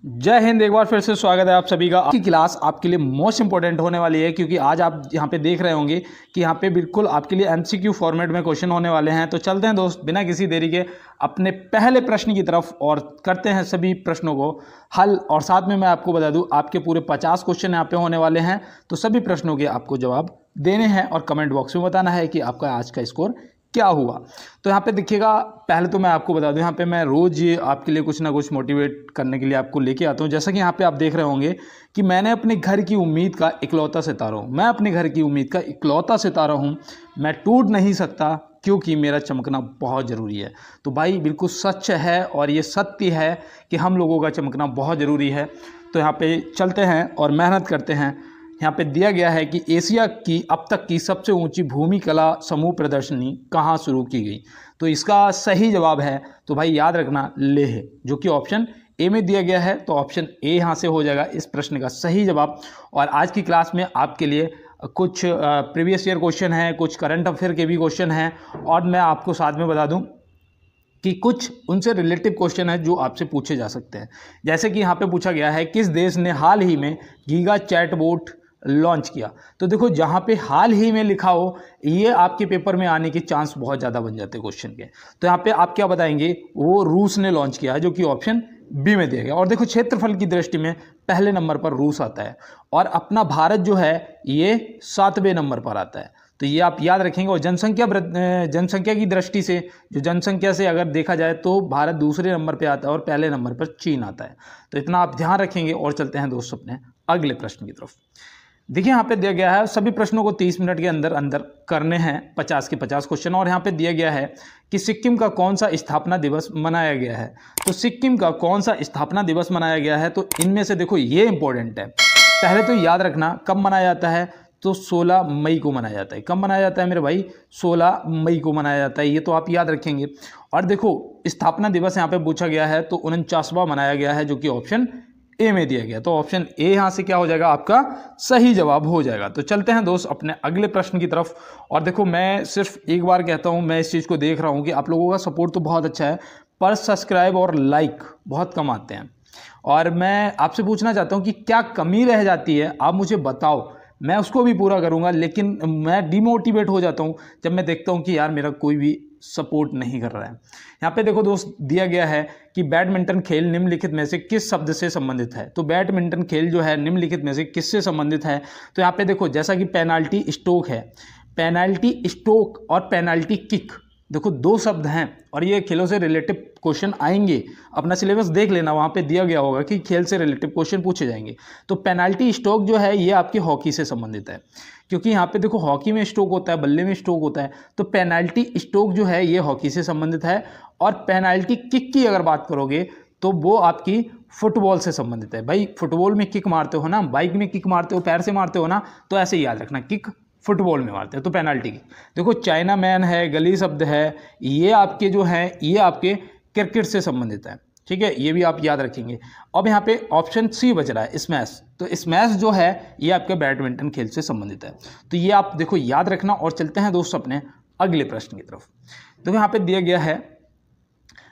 जय हिंद। एक बार फिर से स्वागत है आप सभी का। आपकी क्लास आपके लिए मोस्ट इंपॉर्टेंट होने वाली है क्योंकि आज आप यहाँ पे देख रहे होंगे कि यहाँ पे बिल्कुल आपके लिए एमसीक्यू फॉर्मेट में क्वेश्चन होने वाले हैं। तो चलते हैं दोस्त बिना किसी देरी के अपने पहले प्रश्न की तरफ और करते हैं सभी प्रश्नों को हल। और साथ में मैं आपको बता दूं आपके पूरे 50 क्वेश्चन यहाँ पे होने वाले हैं। तो सभी प्रश्नों के आपको जवाब देने हैं और कमेंट बॉक्स में बताना है कि आपका आज का स्कोर क्या हुआ। तो यहाँ पे देखिएगा, पहले तो मैं आपको बता दूं यहाँ पे मैं रोज़ आपके लिए कुछ ना कुछ मोटिवेट करने के लिए आपको लेके आता हूँ। जैसा कि यहाँ पे आप देख रहे होंगे कि मैंने अपने घर की उम्मीद का इकलौता सितारा हूँ। मैं अपने घर की उम्मीद का इकलौता सितारा हूँ। मैं टूट नहीं सकता क्योंकि मेरा चमकना बहुत ज़रूरी है। तो भाई बिल्कुल सच है और ये सत्य है कि हम लोगों का चमकना बहुत ज़रूरी है। तो यहाँ पे चलते हैं और मेहनत करते हैं। यहाँ पे दिया गया है कि एशिया की अब तक की सबसे ऊंची भूमि कला समूह प्रदर्शनी कहाँ शुरू की गई। तो इसका सही जवाब है, तो भाई याद रखना, लेह, जो कि ऑप्शन ए में दिया गया है। तो ऑप्शन ए यहाँ से हो जाएगा इस प्रश्न का सही जवाब। और आज की क्लास में आपके लिए कुछ प्रीवियस ईयर क्वेश्चन हैं, कुछ करंट अफेयर के भी क्वेश्चन हैं और मैं आपको साथ में बता दूं कि कुछ उनसे रिलेटिव क्वेश्चन है जो आपसे पूछे जा सकते हैं। जैसे कि यहाँ पे पूछा गया है किस देश ने हाल ही में गीगा चैटबॉट लॉन्च किया। तो देखो, जहाँ पे हाल ही में लिखा हो ये आपके पेपर में आने के चांस बहुत ज़्यादा बन जाते हैं क्वेश्चन के। तो यहाँ पे आप क्या बताएंगे, वो रूस ने लॉन्च किया है, जो कि ऑप्शन बी में दिया गया। और देखो, क्षेत्रफल की दृष्टि में पहले नंबर पर रूस आता है और अपना भारत जो है ये 7वें नंबर पर आता है। तो ये आप याद रखेंगे। और जनसंख्या की दृष्टि से, जो जनसंख्या से अगर देखा जाए तो भारत दूसरे नंबर पर आता है और पहले नंबर पर चीन आता है। तो इतना आप ध्यान रखेंगे। और चलते हैं दोस्तों अपने अगले प्रश्न की तरफ। देखिए, यहाँ पे दिया गया है सभी प्रश्नों को 30 मिनट के अंदर अंदर करने हैं, 50 के 50 क्वेश्चन। और यहाँ पे दिया गया है कि सिक्किम का कौन सा स्थापना दिवस मनाया गया है। तो सिक्किम का कौन सा स्थापना दिवस मनाया गया है, तो इनमें से देखो ये इंपॉर्टेंट है। पहले तो याद रखना कब मनाया जाता है, तो 16 मई को मनाया जाता है। कब मनाया जाता है मेरे भाई, 16 मई को मनाया जाता है। ये तो आप याद रखेंगे। और देखो, स्थापना दिवस यहाँ पे पूछा गया है तो 49वां मनाया गया है, जो कि ऑप्शन ए में दिया गया। तो ऑप्शन ए यहाँ से क्या हो जाएगा, आपका सही जवाब हो जाएगा। तो चलते हैं दोस्त अपने अगले प्रश्न की तरफ। और देखो, मैं सिर्फ एक बार कहता हूँ, मैं इस चीज़ को देख रहा हूँ कि आप लोगों का सपोर्ट तो बहुत अच्छा है, पर सब्सक्राइब और लाइक बहुत कम आते हैं। और मैं आपसे पूछना चाहता हूँ कि क्या कमी रह जाती है, आप मुझे बताओ, मैं उसको भी पूरा करूँगा। लेकिन मैं डिमोटिवेट हो जाता हूँ जब मैं देखता हूँ कि यार मेरा कोई भी सपोर्ट नहीं कर रहा है। यहाँ पे देखो दोस्त, दिया गया है कि बैडमिंटन खेल निम्नलिखित में से किस शब्द से संबंधित है। तो बैडमिंटन खेल जो है निम्नलिखित में से किससे संबंधित है। तो यहाँ पे देखो, जैसा कि पेनाल्टी स्ट्रोक है, पेनाल्टी स्ट्रोक और पेनाल्टी किक, देखो दो शब्द हैं और ये खेलों से रिलेटिव क्वेश्चन आएंगे। अपना सिलेबस देख लेना, वहाँ पे दिया गया होगा कि खेल से रिलेटिव क्वेश्चन पूछे जाएंगे। तो पेनाल्टी स्ट्रोक जो है ये आपकी हॉकी से संबंधित है, क्योंकि यहाँ पे देखो हॉकी में स्ट्रोक होता है, बल्ले में स्ट्रोक होता है। तो पेनाल्टी स्ट्रोक जो है ये हॉकी से संबंधित है। और पेनाल्टी किक की अगर बात करोगे तो वो आपकी फुटबॉल से संबंधित है। भाई फुटबॉल में किक मारते हो ना, बाइक में किक मारते हो, पैर से मारते हो ना, तो ऐसे ही याद रखना, किक फुटबॉल में मारते हैं। तो पेनाल्टी की देखो, चाइना मैन है, गली शब्द है, ये आपके जो है ये आपके क्रिकेट से संबंधित है। ठीक है, ये भी आप याद रखेंगे। अब यहाँ पे ऑप्शन सी बच रहा है, स्मैश। तो स्मैश जो है ये आपके बैडमिंटन खेल से संबंधित है। तो ये आप देखो याद रखना। और चलते हैं दोस्त अपने अगले प्रश्न की तरफ। तो यहाँ पे दिया गया है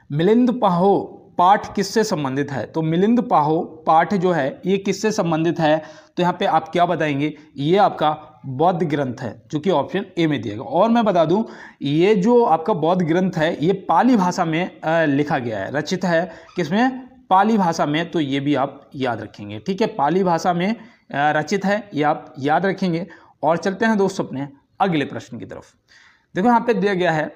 मिलिंद पाहो पाठ किससे संबंधित है। तो मिलिंद पाहो पाठ जो है ये किससे संबंधित है। तो यहाँ पे आप क्या बताएंगे, ये आपका बौद्ध ग्रंथ है, जो कि ऑप्शन ए में दिया गया। और मैं बता दूं, ये जो आपका बौद्ध ग्रंथ है ये पाली भाषा में लिखा गया है, रचित है किसमें, पाली भाषा में। तो ये भी आप याद रखेंगे। ठीक है, पाली भाषा में रचित है, ये आप याद रखेंगे। और चलते हैं दोस्त अपने अगले प्रश्न की तरफ। देखो, यहाँ पे दिया गया है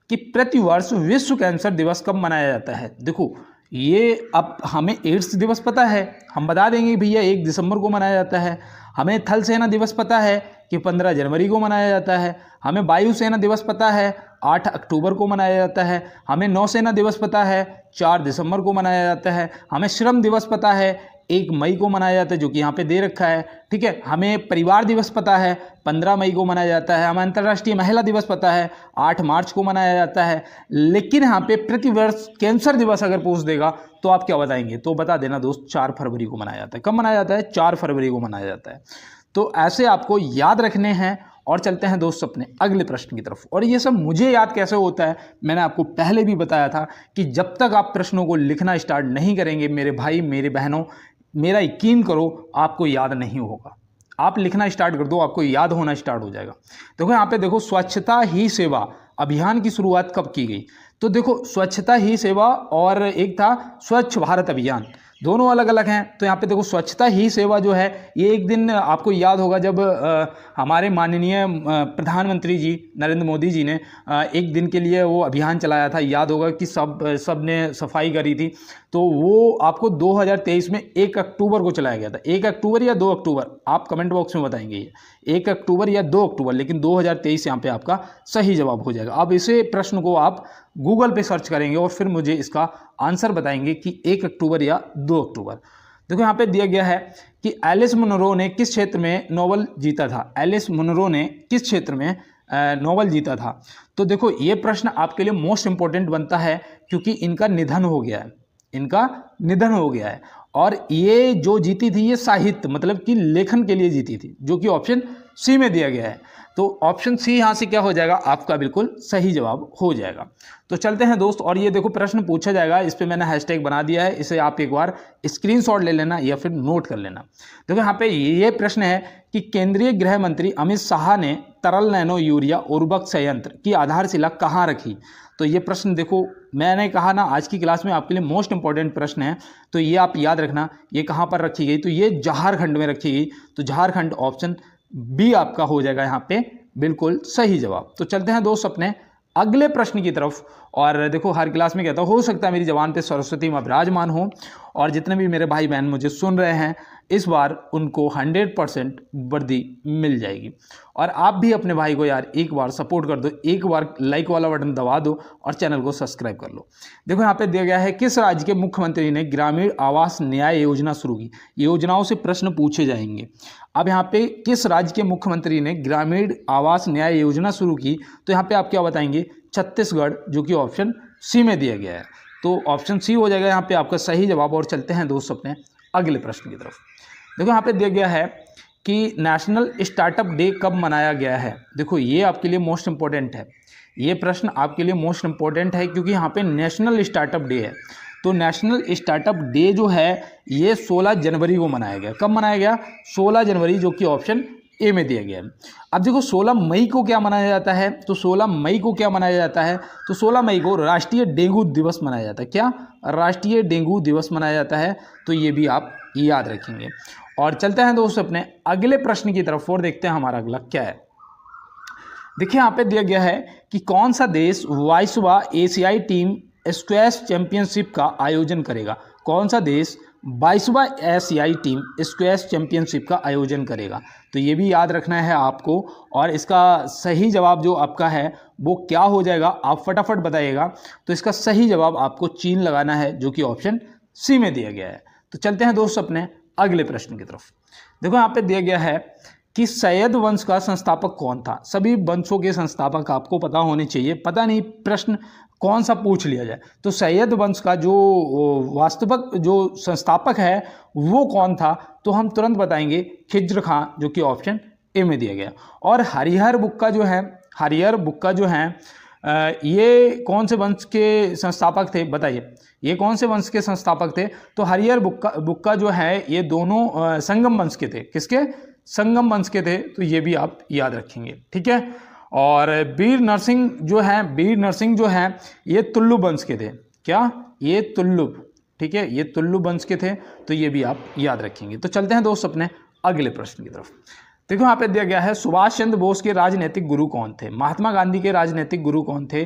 कि प्रतिवर्ष विश्व कैंसर दिवस कब मनाया जाता है। देखो, ये अब हमें एड्स दिवस पता है, हम बता देंगे भैया 1 दिसंबर को मनाया जाता है। हमें थल सेना दिवस पता है कि 15 जनवरी को मनाया जाता है। हमें वायुसेना दिवस पता है 8 अक्टूबर को मनाया जाता है। हमें नौसेना दिवस पता है 4 दिसंबर को मनाया जाता है। हमें श्रम दिवस पता है 1 मई को मनाया जाता है, जो कि यहाँ पे दे रखा है। ठीक है, हमें परिवार दिवस पता है 15 मई को मनाया जाता है। हमें अंतर्राष्ट्रीय महिला दिवस पता है 8 मार्च को मनाया जाता है। लेकिन यहाँ पे प्रतिवर्ष कैंसर दिवस अगर पूछ देगा तो आप क्या बताएंगे, तो बता देना दोस्त 4 फरवरी को मनाया जाता है। कब मनाया जाता है, 4 फरवरी को मनाया जाता है। तो ऐसे आपको याद रखने हैं और चलते हैं दोस्त अपने अगले प्रश्न की तरफ। और ये सब मुझे याद कैसे होता है, मैंने आपको पहले भी बताया था कि जब तक आप प्रश्नों को लिखना स्टार्ट नहीं करेंगे मेरे भाई मेरे बहनों, मेरा यकीन करो आपको याद नहीं होगा। आप लिखना स्टार्ट कर दो, आपको याद होना स्टार्ट हो जाएगा। देखो यहाँ पे देखो, स्वच्छता ही सेवा अभियान की शुरुआत कब की गई? तो देखो स्वच्छता ही सेवा और एक था स्वच्छ भारत अभियान, दोनों अलग अलग हैं। तो यहाँ पे देखो स्वच्छता ही सेवा जो है ये एक दिन आपको याद होगा जब हमारे माननीय प्रधानमंत्री जी नरेंद्र मोदी जी ने एक दिन के लिए वो अभियान चलाया था, याद होगा कि सब ने सफाई करी थी। तो वो आपको 2023 में 1 अक्टूबर को चलाया गया था। 1 अक्टूबर या 2 अक्टूबर, आप कमेंट बॉक्स में बताएंगे ये 1 अक्टूबर या 2 अक्टूबर, लेकिन 2023 यहाँ पे आपका सही जवाब हो जाएगा। अब इसे प्रश्न को आप गूगल पे सर्च करेंगे और फिर मुझे इसका आंसर बताएंगे कि 1 अक्टूबर या 2 अक्टूबर। देखो यहाँ पे दिया गया है कि एलिस मुनरो ने किस क्षेत्र में नोबेल जीता था? एलिस मुनरो ने किस क्षेत्र में नोबेल जीता था? तो देखो ये प्रश्न आपके लिए मोस्ट इंपॉर्टेंट बनता है क्योंकि इनका निधन हो गया है, इनका निधन हो गया है। और ये जो जीती थी ये साहित्य मतलब कि लेखन के लिए जीती थी, जो कि ऑप्शन सी में दिया गया है। तो ऑप्शन सी यहाँ से क्या हो जाएगा? आपका बिल्कुल सही जवाब हो जाएगा। तो चलते हैं दोस्त, और ये देखो प्रश्न पूछा जाएगा, इस पे मैंने हैशटैग बना दिया है, इसे आप एक बार स्क्रीनशॉट ले लेना या फिर नोट कर लेना। देखो यहाँ पे ये प्रश्न है कि केंद्रीय गृह मंत्री अमित शाह ने तरल नैनो यूरिया उर्वरक संयंत्र की आधारशिला कहाँ रखी? तो ये प्रश्न देखो मैंने कहा ना आज की क्लास में आपके लिए मोस्ट इंपॉर्टेंट प्रश्न है, तो ये आप याद रखना ये कहाँ पर रखी गई? तो ये झारखंड में रखी गई। तो झारखंड ऑप्शन बी आपका हो जाएगा यहाँ पे बिल्कुल सही जवाब। तो चलते हैं दोस्त अपने अगले प्रश्न की तरफ। और देखो हर क्लास में कहता हो सकता है मेरी जबान पे सरस्वती माँ विराजमान हो, और जितने भी मेरे भाई बहन मुझे सुन रहे हैं इस बार उनको 100% वर्दी मिल जाएगी। और आप भी अपने भाई को यार एक बार सपोर्ट कर दो, एक बार लाइक वाला बटन दबा दो और चैनल को सब्सक्राइब कर लो। देखो यहाँ पे दिया गया है किस राज्य के मुख्यमंत्री ने ग्रामीण आवास न्याय योजना शुरू की? योजनाओं से प्रश्न पूछे जाएंगे। अब यहाँ पे किस राज्य के मुख्यमंत्री ने ग्रामीण आवास न्याय योजना शुरू की? तो यहाँ पे आप क्या बताएंगे? छत्तीसगढ़, जो कि ऑप्शन सी में दिया गया है। तो ऑप्शन सी हो जाएगा यहाँ पे आपका सही जवाब। और चलते हैं दोस्त अपने अगले प्रश्न की तरफ। देखो यहाँ पे दिया गया है कि नेशनल स्टार्टअप डे कब मनाया गया है? देखो ये आपके लिए मोस्ट इंपॉर्टेंट है, ये प्रश्न आपके लिए मोस्ट इंपॉर्टेंट है क्योंकि यहाँ पे नेशनल स्टार्टअप डे है। तो नेशनल स्टार्टअप डे जो है ये 16 जनवरी को मनाया गया। कब मनाया गया? 16 जनवरी, जो कि ऑप्शन ए में दिया गया है। अब देखो 16 मई को क्या मनाया जाता है? तो 16 मई को क्या मनाया जाता है? तो 16 मई को राष्ट्रीय डेंगू दिवस मनाया जाता है। क्या? राष्ट्रीय डेंगू दिवस मनाया जाता है। तो ये भी आप याद रखेंगे। और चलते हैं दोस्त अपने अगले प्रश्न की तरफ और देखते हैं हमारा अगला क्या है। देखिए यहाँ पे दिया गया है कि कौन सा देश 22वां एशियाई टीम स्क्वैश चैंपियनशिप का आयोजन करेगा? कौन सा देश 22वां एशियाई टीम स्क्वैश चैंपियनशिप का आयोजन करेगा? तो ये भी याद रखना है आपको। और इसका सही जवाब जो आपका है वो क्या हो जाएगा? आप फटाफट बताइएगा। तो इसका सही जवाब आपको चीन लगाना है, जो कि ऑप्शन सी में दिया गया है। तो चलते हैं दोस्त अपने अगले प्रश्न की तरफ। देखो यहाँ पे दिया गया है कि सैयद वंश का संस्थापक कौन था? सभी वंशों के संस्थापक आपको पता होने चाहिए, पता नहीं प्रश्न कौन सा पूछ लिया जाए। तो सैयद वंश का जो वास्तविक जो संस्थापक है वो कौन था? तो हम तुरंत बताएंगे खिज्र खां, जो कि ऑप्शन ए में दिया गया। और हरिहर बुक्का जो है ये कौन से वंश के संस्थापक थे? बताइए ये कौन से वंश के संस्थापक थे? तो हरिहर बुक्का जो है ये दोनों संगम वंश के थे। किसके? संगम वंश के थे। तो ये भी आप याद रखेंगे, ठीक है। और वीर नरसिंह जो है ये तुल्लु वंश के थे। क्या? ये तुल्लु, ठीक है, ये तुल्लु वंश के थे। तो ये भी आप याद रखेंगे। तो चलते हैं दोस्त अपने अगले प्रश्न की तरफ। देखो यहाँ पे दिया गया है सुभाष चंद्र बोस के राजनीतिक गुरु कौन थे? महात्मा गांधी के राजनीतिक गुरु कौन थे?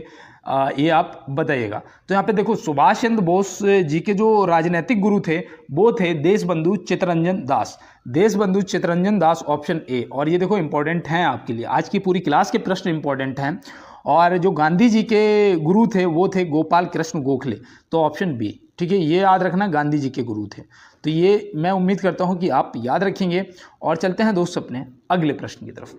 ये आप बताइएगा। तो यहाँ पे देखो सुभाष चंद्र बोस जी के जो राजनीतिक गुरु थे वो थे देशबंधु चित्तरंजन दास। Deshbandhu Chittaranjan Das option A. और ये देखो इंपॉर्टेंट हैं आपके लिए, आज की पूरी क्लास के प्रश्न इंपॉर्टेंट हैं। और जो गांधी जी के गुरु थे वो थे गोपाल कृष्ण गोखले। तो ऑप्शन बी, ठीक है, ये याद रखना गांधी जी के गुरु थे। तो ये मैं उम्मीद करता हूँ कि आप याद रखेंगे। और चलते हैं दोस्त अपने अगले प्रश्न की तरफ।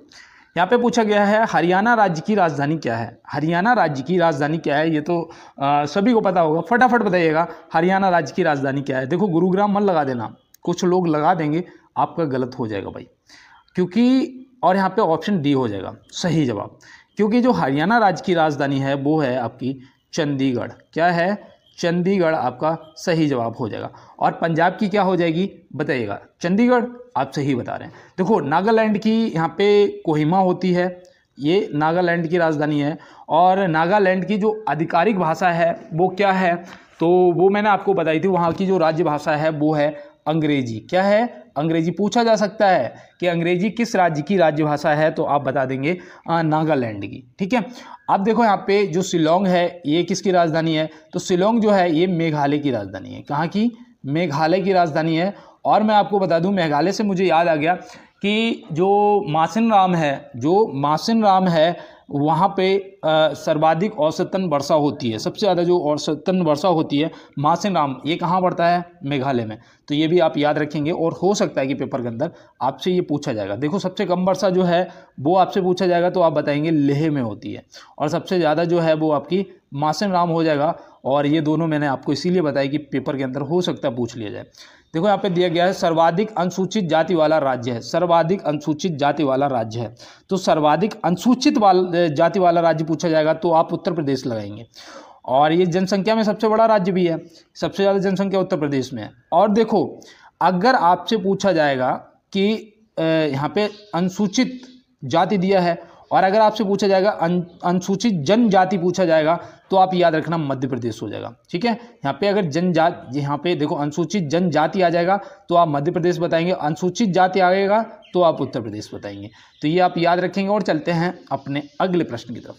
यहाँ पे पूछा गया है हरियाणा राज्य की राजधानी क्या है? हरियाणा राज्य की राजधानी क्या है? ये तो सभी को पता होगा, फटाफट बताइएगा हरियाणा राज्य की राजधानी क्या है। देखो गुरुग्राम मत लगा देना, कुछ लोग लगा देंगे, आपका गलत हो जाएगा भाई, क्योंकि और यहाँ पे ऑप्शन डी हो जाएगा सही जवाब, क्योंकि जो हरियाणा राज्य की राजधानी है वो है आपकी चंडीगढ़। क्या है? चंडीगढ़ आपका सही जवाब हो जाएगा। और पंजाब की क्या हो जाएगी बताइएगा? चंडीगढ़। आप सही बता रहे हैं। देखो नागालैंड की यहाँ पे कोहिमा होती है, ये नागालैंड की राजधानी है। और नागालैंड की जो आधिकारिक भाषा है वो क्या है, तो वो मैंने आपको बताई थी। वहाँ की जो राज्य भाषा है वो है अंग्रेजी। क्या है? अंग्रेजी। पूछा जा सकता है कि अंग्रेजी किस राज्य की राज्य भाषा है, तो आप बता देंगे नागालैंड की। ठीक है। अब देखो यहाँ पे जो शिलोंग है ये किसकी राजधानी है, तो शिलोंग जो है ये मेघालय की राजधानी है। कहाँ की? मेघालय की राजधानी है। और मैं आपको बता दूं, मेघालय से मुझे याद आ गया कि जो मासिन राम है वहाँ पे सर्वाधिक औसतन वर्षा होती है। सबसे ज़्यादा जो औसतन वर्षा होती है मासिन राम, ये कहाँ पड़ता है? मेघालय में। तो ये भी आप याद रखेंगे और हो सकता है कि पेपर के अंदर आपसे ये पूछा जाएगा। देखो सबसे कम वर्षा जो है वो आपसे पूछा जाएगा तो आप बताएंगे लेह में होती है, और सबसे ज़्यादा जो है वो आपकी मासिन राम हो जाएगा। और ये दोनों मैंने आपको इसीलिए बताया कि पेपर के अंदर हो सकता है पूछ लिया जाए। देखो यहाँ पे दिया गया है सर्वाधिक अनुसूचित जाति वाला राज्य है, सर्वाधिक अनुसूचित जाति वाला राज्य है। तो सर्वाधिक अनुसूचित जाति वाला राज्य पूछा जाएगा तो आप उत्तर प्रदेश लगाएंगे। और ये जनसंख्या में सबसे बड़ा राज्य भी है, सबसे ज़्यादा जनसंख्या उत्तर प्रदेश में है। और देखो अगर आपसे पूछा जाएगा कि यहाँ पे अनुसूचित जाति दिया है, और अगर आपसे पूछा जाएगा अनुसूचित जनजाति पूछा जाएगा तो आप याद रखना मध्य प्रदेश हो जाएगा। ठीक है। यहाँ पे अगर जनजाति, यहाँ पे देखो अनुसूचित जनजाति आ जाएगा तो आप मध्य प्रदेश बताएंगे, अनुसूचित जाति आएगा तो आप उत्तर प्रदेश बताएंगे। तो ये आप याद रखेंगे। और चलते हैं अपने अगले प्रश्न की तरफ।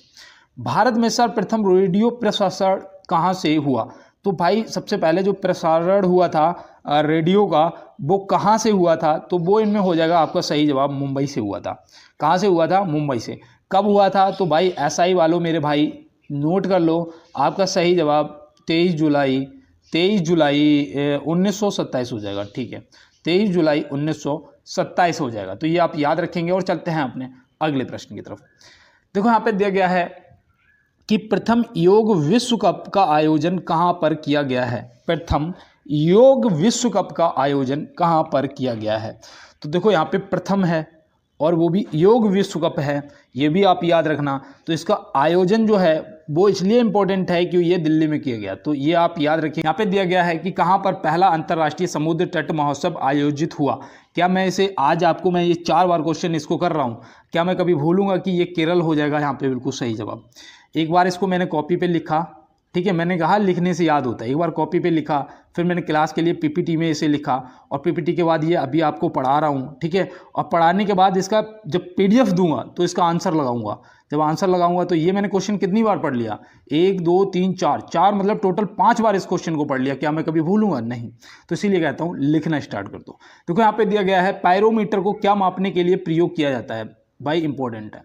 भारत में सर्वप्रथम रेडियो प्रसारण कहाँ से हुआ? तो भाई सबसे पहले जो प्रसारण हुआ था रेडियो का वो कहाँ से हुआ था, तो वो इनमें हो जाएगा आपका सही जवाब मुंबई से हुआ था। कहाँ से हुआ था? मुंबई से। कब हुआ था? तो भाई एसआई वालों मेरे भाई नोट कर लो, आपका सही जवाब 23 जुलाई 1927 हो जाएगा। ठीक है, 23 जुलाई 1927 हो जाएगा। तो ये आप याद रखेंगे। और चलते हैं अपने अगले प्रश्न की तरफ। देखो यहाँ पे दिया गया है कि प्रथम योग विश्व कप का आयोजन कहाँ पर किया गया है? प्रथम योग विश्व कप का आयोजन कहाँ पर किया गया है? तो देखो यहाँ पे प्रथम है और वो भी योग विश्व कप है, ये भी आप याद रखना। तो इसका आयोजन जो है वो इसलिए इम्पोर्टेंट है कि ये दिल्ली में किया गया, तो ये आप याद रखिए। यहाँ पे दिया गया है कि कहाँ पर पहला अंतर्राष्ट्रीय समुद्र तट महोत्सव आयोजित हुआ। क्या मैं इसे आज आपको मैं ये 4 बार क्वेश्चन इसको कर रहा हूँ, क्या मैं कभी भूलूंगा कि ये केरल हो जाएगा? यहाँ पे बिल्कुल सही जवाब। एक बार इसको मैंने कॉपी पे लिखा, ठीक है, मैंने कहा लिखने से याद होता है। एक बार कॉपी पे लिखा, फिर मैंने क्लास के लिए पीपीटी में इसे लिखा, और पीपीटी के बाद ये अभी आपको पढ़ा रहा हूँ। ठीक है, और पढ़ाने के बाद इसका जब पीडीएफ दूंगा तो इसका आंसर लगाऊंगा। जब आंसर लगाऊंगा तो ये मैंने क्वेश्चन कितनी बार पढ़ लिया? 1 2 3 4 मतलब टोटल 5 बार इस क्वेश्चन को पढ़ लिया। क्या मैं कभी भूलूंगा? नहीं। तो इसीलिए कहता हूँ लिखना स्टार्ट कर दो। देखो यहाँ पे दिया गया है पायरोमीटर को क्या मापने के लिए प्रयोग किया जाता है? भाई इंपॉर्टेंट है।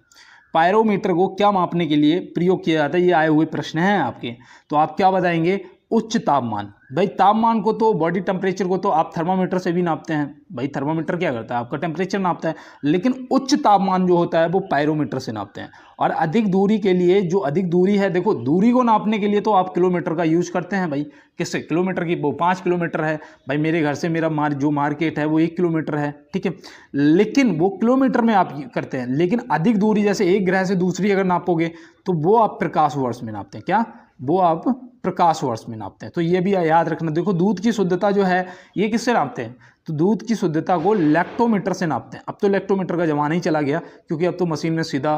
पायरोमीटर को क्या मापने के लिए प्रयोग किया जाता है? ये आए हुए प्रश्न हैं आपके, तो आप क्या बताएंगे? उच्च तापमान। भाई तापमान को तो, बॉडी टेम्परेचर को तो आप थर्मामीटर से भी नापते हैं। भाई थर्मामीटर क्या करता है? आपका टेम्परेचर नापता है। लेकिन उच्च तापमान जो होता है वो पायरोमीटर से नापते हैं। और अधिक दूरी के लिए, जो अधिक दूरी है, देखो दूरी को नापने के लिए तो आप किलोमीटर का यूज करते हैं। भाई किससे? किलोमीटर की। वो 5 किलोमीटर है भाई, मेरे घर से मेरा जो मार्केट है वो 1 किलोमीटर है। ठीक है, लेकिन वो किलोमीटर में आप करते हैं। लेकिन अधिक दूरी, जैसे एक ग्रह से दूसरी अगर नापोगे तो वो आप प्रकाश वर्ष में नापते हैं। क्या? वो आप प्रकाश वर्ष में नापते हैं। तो ये भी याद रखना। देखो दूध की शुद्धता जो है ये किससे नापते हैं? तो दूध की शुद्धता को लैक्टोमीटर से नापते हैं। अब तो लैक्टोमीटर का जमाना ही चला गया, क्योंकि अब तो मशीन में सीधा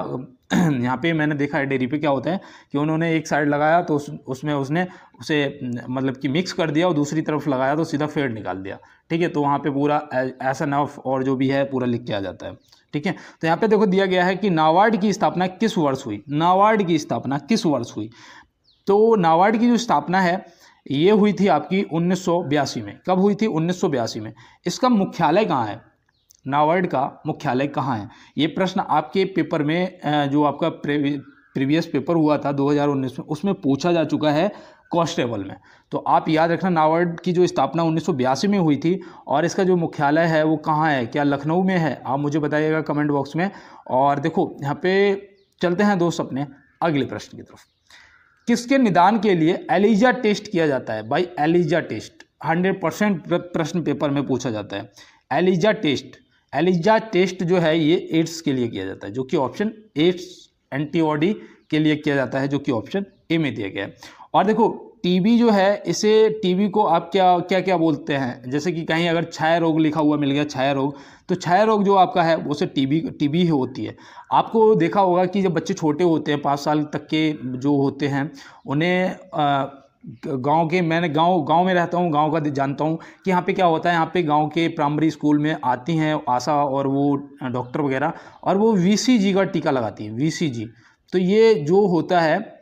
यहाँ पे मैंने देखा है डेयरी पे क्या होता है कि उन्होंने एक साइड लगाया तो उसमें उसने उसे मतलब कि मिक्स कर दिया, और दूसरी तरफ लगाया तो सीधा फेड निकाल दिया। ठीक है, तो वहाँ पे पूरा SNF और जो भी है पूरा लिख के आ जाता है। ठीक है, तो यहाँ पे देखो दिया गया है कि नाबार्ड की स्थापना किस वर्ष हुई? नाबार्ड की स्थापना किस वर्ष हुई? तो नाबार्ड की जो स्थापना है ये हुई थी आपकी 1982 में। कब हुई थी? 1982 में। इसका मुख्यालय कहाँ है? नाबार्ड का मुख्यालय कहाँ है? ये प्रश्न आपके पेपर में जो आपका प्रीवियस पेपर हुआ था 2019 में, उसमें पूछा जा चुका है कांस्टेबल में। तो आप याद रखना नाबार्ड की जो स्थापना 1982 में हुई थी, और इसका जो मुख्यालय है वो कहाँ है? क्या लखनऊ में है? आप मुझे बताइएगा कमेंट बॉक्स में। और देखो यहाँ पे चलते हैं दोस्त अपने अगले प्रश्न की तरफ। किसके निदान के लिए एलिजा टेस्ट किया जाता है? भाई एलिजा टेस्ट 100% प्रश्न पेपर में पूछा जाता है। एलिजा टेस्ट, एलिजा टेस्ट जो है ये एड्स के लिए किया जाता है, जो कि ऑप्शन एड्स एंटीबॉडी के लिए किया जाता है, जो कि ऑप्शन ए में दिया गया है। और देखो टीबी जो है, इसे टीबी को आप क्या क्या क्या बोलते हैं, जैसे कि कहीं अगर क्षय रोग लिखा हुआ मिल गया, क्षय रोग, तो क्षय रोग जो आपका है वो से टीबी ही होती है। आपको देखा होगा कि जब बच्चे छोटे होते हैं 5 साल तक के जो होते हैं, उन्हें गांव के, मैंने गांव में रहता हूं, गांव का जानता हूं कि यहाँ पे क्या होता है, यहाँ पे गांव के प्राइमरी स्कूल में आती हैं आशा और वो डॉक्टर वगैरह, और वो वीसीजी का टीका लगाती है, वीसीजी। तो ये जो होता है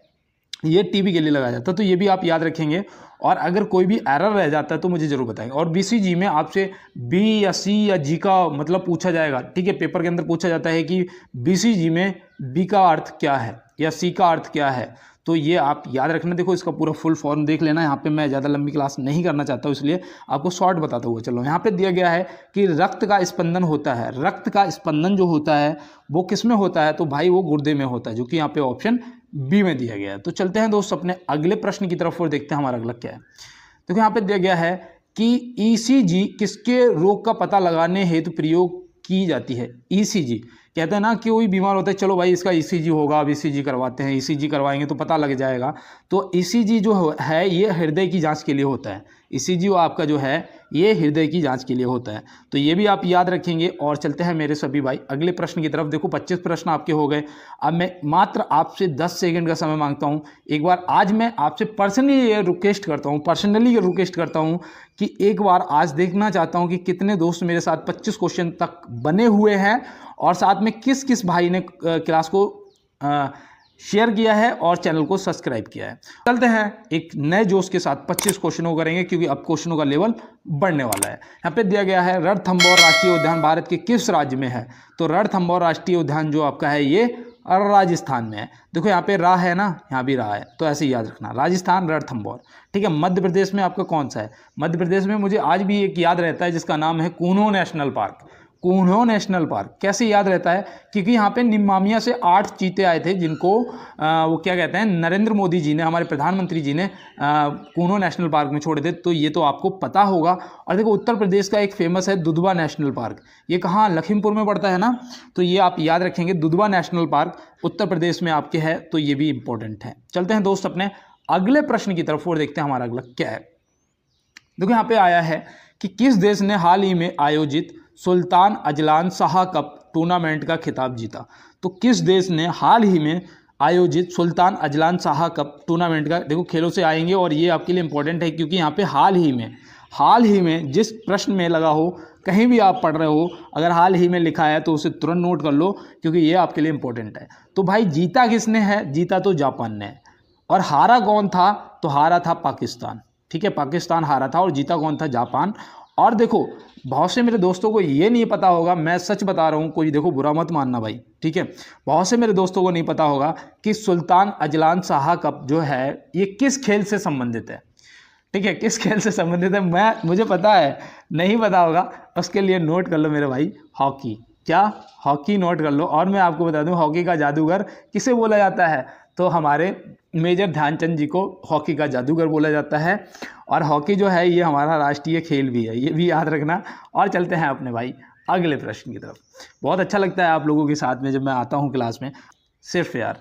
ये टीबी के लिए लगाया जाता है, तो ये भी आप याद रखेंगे। और अगर कोई भी एरर रह जाता है तो मुझे ज़रूर बताएंगे। और बीसीजी में आपसे बी या सी या जी का मतलब पूछा जाएगा, ठीक है, पेपर के अंदर पूछा जाता है कि बीसीजी में बी का अर्थ क्या है या सी का अर्थ क्या है, तो ये आप याद रखना। देखो इसका पूरा फुल फॉर्म देख लेना, यहाँ पे मैं ज़्यादा लंबी क्लास नहीं करना चाहता हूँ, इसलिए आपको शॉर्ट बताता हुआ चलो। यहाँ पे दिया गया है कि रक्त का स्पंदन होता है, रक्त का स्पंदन जो होता है वो किस में होता है, तो भाई वो गुर्दे में होता है, जो कि यहाँ पे ऑप्शन बी में दिया गया है। तो चलते हैं दोस्त अपने अगले प्रश्न की तरफ और देखते हैं हमारा अगला क्या है। देखो यहाँ पे दिया गया है कि ईसीजी किसके रोग का पता लगाने हेतु प्रयोग की जाती है। ईसीजी कहते हैं ना कि कोई बीमार होता है, चलो भाई इसका ईसीजी होगा, अब ईसीजी करवाते हैं, ईसीजी करवाएंगे तो पता लग जाएगा। तो ईसीजी जो है ये हृदय की जांच के लिए होता है, ईसीजी आपका जो है ये हृदय की जांच के लिए होता है, तो ये भी आप याद रखेंगे। और चलते हैं मेरे सभी भाई अगले प्रश्न की तरफ। देखो 25 प्रश्न आपके हो गए। अब मैं मात्र आपसे 10 सेकंड का समय मांगता हूं। एक बार आज मैं आपसे पर्सनली रिक्वेस्ट करता हूं कि एक बार आज देखना चाहता हूं कि कितने दोस्त मेरे साथ 25 क्वेश्चन तक बने हुए हैं, और साथ में किस किस भाई ने क्लास को शेयर किया है और चैनल को सब्सक्राइब किया है। चलते हैं एक नए जोश के साथ 25 क्वेश्चनों करेंगे, क्योंकि अब क्वेश्चनों का लेवल बढ़ने वाला है। यहाँ पे दिया गया है रणथंभौर राष्ट्रीय उद्यान भारत के किस राज्य में है, तो रणथंभौर राष्ट्रीय उद्यान जो आपका है ये राजस्थान में है। देखो यहाँ पे रा है ना, यहाँ भी रा है, तो ऐसे याद रखना, राजस्थान रणथंभौर, ठीक है। मध्य प्रदेश में आपका कौन सा है, मध्य प्रदेश में मुझे आज भी एक याद रहता है जिसका नाम है Kuno national park. Kuno national park कैसे याद रहता है, क्योंकि यहाँ पे निमामिया से 8 चीते आए थे, जिनको वो क्या कहते हैं, नरेंद्र मोदी जी ने, हमारे प्रधानमंत्री जी ने कूनो नेशनल पार्क में छोड़े थे, तो ये तो आपको पता होगा। और देखो उत्तर प्रदेश का एक फेमस है दुधवा नेशनल पार्क, ये कहाँ, लखीमपुर में पड़ता है ना, तो ये आप याद रखेंगे, दुधवा नेशनल पार्क उत्तर प्रदेश में आपके है, तो ये भी इंपॉर्टेंट है। चलते हैं दोस्त अपने अगले प्रश्न की तरफ और देखते हैं हमारा अगला क्या है। देखो यहाँ पे आया है कि किस देश ने हाल ही में आयोजित Sultan Azlan Shah cup tournament का खिताब जीता, तो किस देश ने हाल ही में आयोजित Sultan Azlan Shah cup tournament का, देखो खेलों से आएंगे और ये आपके लिए इंपॉर्टेंट है, क्योंकि यहाँ पे हाल ही में जिस प्रश्न में लगा हो, कहीं भी आप पढ़ रहे हो, अगर हाल ही में लिखा है तो उसे तुरंत नोट कर लो, क्योंकि ये आपके लिए इंपॉर्टेंट है। तो भाई जीता किसने है, जीता तो जापान ने, और हारा कौन था, तो हारा था पाकिस्तान, ठीक है, पाकिस्तान हारा था, और जीता कौन था, जापान। और देखो बहुत से मेरे दोस्तों को ये नहीं पता होगा, मैं सच बता रहा हूँ, कोई देखो बुरा मत मानना भाई, ठीक है, बहुत से मेरे दोस्तों को नहीं पता होगा कि सुल्तान अजलान शाह कप जो है ये किस खेल से संबंधित है, ठीक है, किस खेल से संबंधित है, मुझे पता है, नहीं पता होगा, उसके लिए नोट कर लो मेरे भाई, हॉकी। क्या, हॉकी नोट कर लो। और मैं आपको बता दूं हॉकी का जादूगर किसे बोला जाता है, तो हमारे मेजर ध्यानचंद जी को हॉकी का जादूगर बोला जाता है। और हॉकी जो है ये हमारा राष्ट्रीय खेल भी है, ये भी याद रखना। और चलते हैं अपने भाई अगले प्रश्न की तरफ। बहुत अच्छा लगता है आप लोगों के साथ में जब मैं आता हूँ क्लास में, सिर्फ यार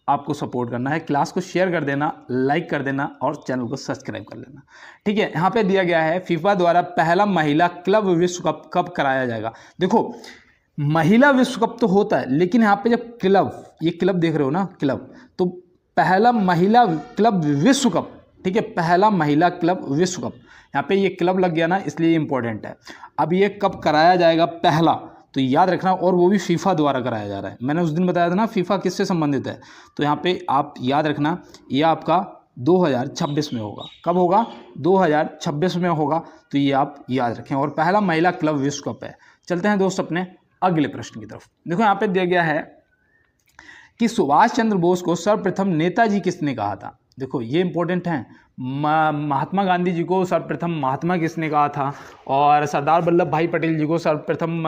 आपको सपोर्ट करना है, क्लास को शेयर कर देना, लाइक कर देना और चैनल को सब्सक्राइब कर लेना, ठीक है। यहाँ पे दिया गया है फीफा द्वारा पहला महिला क्लब विश्व कप कब कराया जाएगा। देखो महिला विश्व कप तो होता है, लेकिन यहाँ पे जब क्लब, ये क्लब देख रहे हो ना, क्लब, तो पहला महिला क्लब विश्व कप, ठीक है, पहला महिला क्लब विश्व कप, यहाँ पे ये क्लब लग गया ना, इसलिए इंपॉर्टेंट है। अब ये कब कराया जाएगा पहला, तो याद रखना, और वो भी फीफा द्वारा कराया जा रहा है। मैंने उस दिन बताया था ना फीफा किससे संबंधित है, तो यहाँ पे आप याद रखना, ये आपका 2026 में होगा। कब होगा, 2026 में होगा, तो ये आप याद रखें, और पहला महिला क्लब विश्व कप है। चलते हैं दोस्त अपने अगले प्रश्न की तरफ। देखो यहाँ पे दिया गया है कि सुभाष चंद्र बोस को सर्वप्रथम नेताजी किसने कहा था। देखो ये इंपॉर्टेंट है। महात्मा गांधी जी को सर्वप्रथम महात्मा किसने कहा था, और सरदार वल्लभ भाई पटेल जी को सर्वप्रथम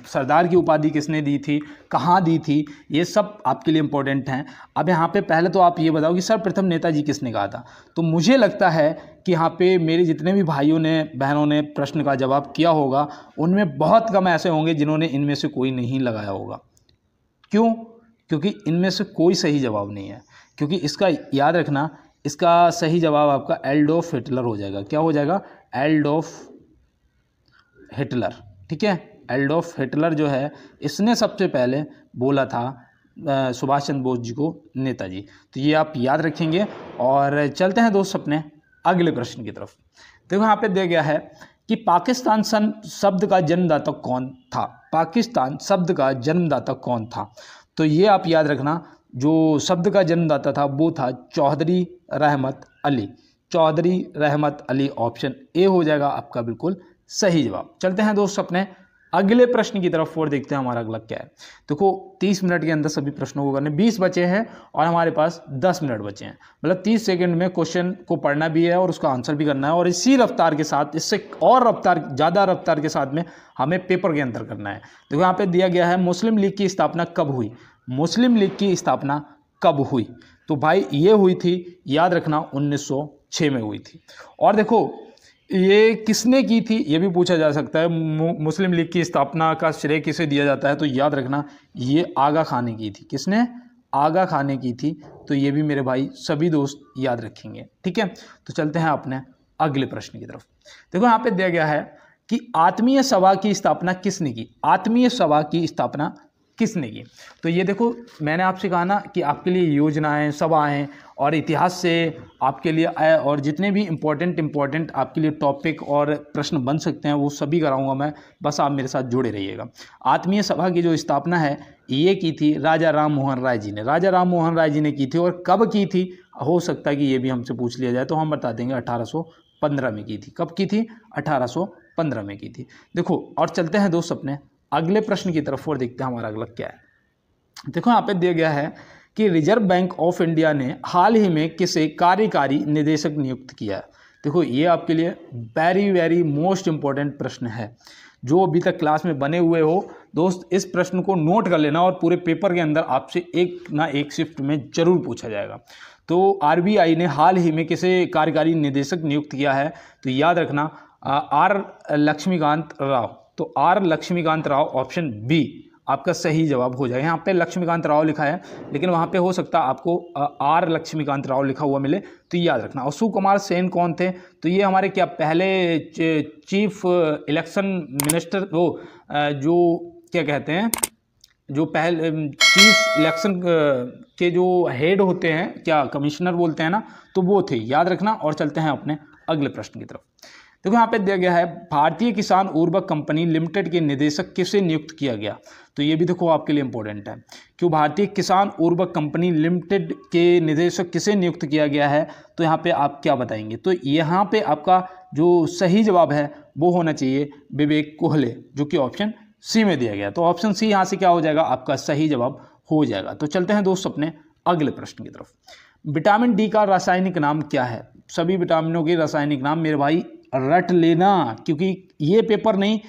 सरदार की उपाधि किसने दी थी, कहाँ दी थी, ये सब आपके लिए इंपॉर्टेंट हैं। अब यहाँ पे पहले तो आप ये बताओ कि सर्वप्रथम नेताजी किसने कहा था। तो मुझे लगता है कि यहाँ पे मेरे जितने भी भाइयों ने बहनों ने प्रश्न का जवाब किया होगा, उनमें बहुत कम ऐसे होंगे जिन्होंने इनमें से कोई नहीं लगाया होगा। क्यों? क्योंकि इनमें से कोई सही जवाब नहीं है, क्योंकि इसका याद रखना, इसका सही जवाब आपका एडोल्फ हिटलर हो जाएगा। क्या हो जाएगा? Adolf Hitler. ठीक है, एडोल्फ हिटलर जो है इसने सबसे पहले बोला था सुभाष चंद्र बोस जी को नेताजी। तो ये आप याद रखेंगे। और चलते हैं दोस्त अपने अगले प्रश्न की तरफ। देखो यहाँ पे दिया गया है कि पाकिस्तान शब्द का जन्मदाता कौन था। पाकिस्तान शब्द का जन्मदाता कौन था? तो ये आप याद रखना, जो शब्द का जन्मदाता था वो था चौधरी रहमत अली। चौधरी रहमत अली, ऑप्शन ए हो जाएगा आपका बिल्कुल सही जवाब। चलते हैं दोस्त अपने अगले प्रश्न की तरफ और देखते हैं हमारा अगला क्या है। देखो 30 मिनट के अंदर सभी प्रश्नों को करने, 20 बचे हैं और हमारे पास 10 मिनट बचे हैं। मतलब 30 सेकंड में क्वेश्चन को पढ़ना भी है और उसका आंसर भी करना है, और इसी रफ्तार के साथ, इससे और रफ्तार, ज़्यादा रफ्तार के साथ में हमें पेपर के अंदर करना है। देखो यहाँ पे दिया गया है मुस्लिम लीग की स्थापना कब हुई। मुस्लिम लीग की स्थापना कब हुई? तो भाई ये हुई थी, याद रखना, 1906 में हुई थी। और देखो ये किसने की थी ये भी पूछा जा सकता है। मुस्लिम लीग की स्थापना का श्रेय किसे दिया जाता है? तो याद रखना ये आगा खान ने की थी। किसने? आगा खान ने की थी। तो ये भी मेरे भाई सभी दोस्त याद रखेंगे। ठीक है, तो चलते हैं अपने अगले प्रश्न की तरफ। देखो यहाँ पे दिया गया है कि आत्मीय सभा की स्थापना किसने की। आत्मीय सभा की स्थापना किसने की? तो ये देखो मैंने आपसे कहा ना कि आपके लिए योजनाएं, सभाएं और इतिहास से आपके लिए और जितने भी इम्पोर्टेंट आपके लिए टॉपिक और प्रश्न बन सकते हैं वो सभी कराऊंगा मैं, बस आप मेरे साथ जुड़े रहिएगा। आत्मीय सभा की जो स्थापना है ये की थी राजा राम मोहन राय जी ने। राजा राम मोहन राय जी ने की थी। और कब की थी? हो सकता है कि ये भी हमसे पूछ लिया जाए, तो हम बता देंगे 1815 में की थी। कब की थी? 1815 में की थी। देखो और चलते हैं दोस्त अपने अगले प्रश्न की तरफ और देखते हैं हमारा अगला क्या है। देखो यहाँ पे दिया गया है कि रिजर्व बैंक ऑफ इंडिया ने हाल ही में किसे कार्यकारी निदेशक नियुक्त किया है। देखो ये आपके लिए वेरी मोस्ट इम्पॉर्टेंट प्रश्न है। जो अभी तक क्लास में बने हुए हो दोस्त, इस प्रश्न को नोट कर लेना और पूरे पेपर के अंदर आपसे एक ना एक शिफ्ट में जरूर पूछा जाएगा। तो आरबीआई ने हाल ही में किसे कार्यकारी निदेशक नियुक्त किया है? तो याद रखना आर लक्ष्मीकांत राव। तो R Lakshmikant Rao, option B आपका सही जवाब हो जाएगा। यहाँ पे लक्ष्मीकांत राव लिखा है, लेकिन वहाँ पे हो सकता है आपको आर लक्ष्मीकांत राव लिखा हुआ मिले, तो याद रखना। और सुकुमार सेन कौन थे? तो ये हमारे क्या पहले चीफ इलेक्शन मिनिस्टर, वो जो क्या कहते हैं, जो पहले चीफ इलेक्शन के जो हेड होते हैं, क्या कमिश्नर बोलते हैं ना, तो वो थे, याद रखना। और चलते हैं अपने अगले प्रश्न की तरफ। देखो यहाँ पे दिया गया है भारतीय किसान उर्वरक कंपनी लिमिटेड के निदेशक किसे नियुक्त किया गया। तो ये भी देखो आपके लिए इंपॉर्टेंट है। क्यों भारतीय किसान उर्वरक कंपनी लिमिटेड के निदेशक किसे नियुक्त किया गया है? तो यहाँ पे आप क्या बताएंगे? तो यहाँ पे आपका जो सही जवाब है वो होना चाहिए विवेक कोहले, जो कि ऑप्शन सी में दिया गया। तो ऑप्शन सी यहाँ से क्या हो जाएगा? आपका सही जवाब हो जाएगा। तो चलते हैं दोस्त अपने अगले प्रश्न की तरफ। विटामिन डी का रासायनिक नाम क्या है? सभी विटामिनों के रासायनिक नाम मेरे भाई रट लेना, क्योंकि ये पेपर नहीं,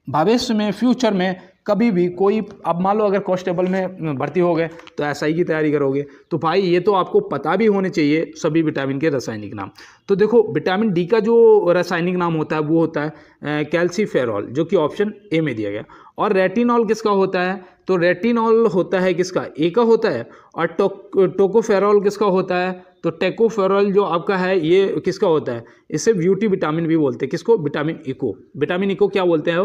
भविष्य में फ्यूचर में कभी भी कोई, अब मान लो अगर कांस्टेबल में भर्ती हो गए तो एसआई की तैयारी करोगे, तो भाई ये तो आपको पता भी होने चाहिए सभी विटामिन के रासायनिक नाम। तो देखो विटामिन डी का जो रासायनिक नाम होता है वो होता है कैल्सीफेरॉल, जो कि ऑप्शन ए में दिया गया। और रेटिनॉल किसका होता है? तो रेटिनॉल होता है किसका? ए का होता है। और टोकोफेरॉल किसका होता है? तो टेकोफेरॉल जो आपका है ये किसका होता है? इसे ब्यूटी विटामिन भी बोलते हैं। किसको? Vitamin eco. विटामिन इको क्या बोलते हैं?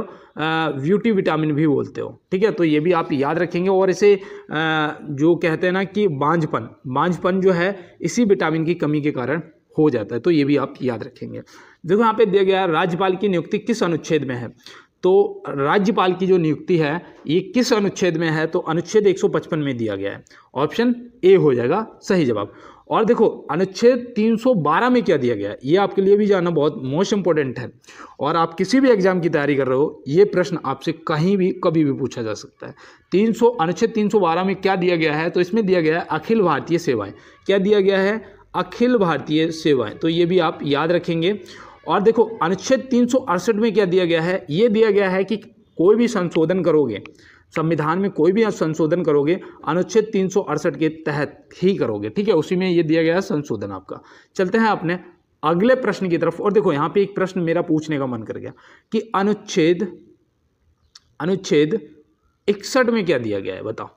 ब्यूटी विटामिन भी बोलते हो। ठीक है, तो ये भी आप याद रखेंगे। और इसे जो कहते हैं ना कि बांझपन जो है इसी विटामिन की कमी के कारण हो जाता है, तो ये भी आप याद रखेंगे। देखो यहाँ पे दिया गया है राज्यपाल की नियुक्ति किस अनुच्छेद में है? तो राज्यपाल की जो नियुक्ति है ये किस अनुच्छेद में है? तो अनुच्छेद 155 में दिया गया है। ऑप्शन ए हो जाएगा सही जवाब। और देखो अनुच्छेद 312 में क्या दिया गया है, ये आपके लिए भी जानना बहुत मोस्ट इंपॉर्टेंट है। और आप किसी भी एग्जाम की तैयारी कर रहे हो, ये प्रश्न आपसे कहीं भी कभी भी पूछा जा सकता है। अनुच्छेद 312 में क्या दिया गया है? तो इसमें दिया गया है अखिल भारतीय सेवाएं। क्या दिया गया है? अखिल भारतीय सेवाएं, तो ये भी आप याद रखेंगे। और देखो अनुच्छेद 368 में क्या दिया गया है, ये दिया गया है कि कोई भी संशोधन करोगे संविधान में, कोई भी संशोधन करोगे अनुच्छेद 368 के तहत ही करोगे, ठीक है, उसी में ये दिया गया है संशोधन आपका। चलते हैं अपने अगले प्रश्न की तरफ। और देखो यहाँ पे एक प्रश्न मेरा पूछने का मन कर गया कि अनुच्छेद 61 में क्या दिया गया है, बताओ।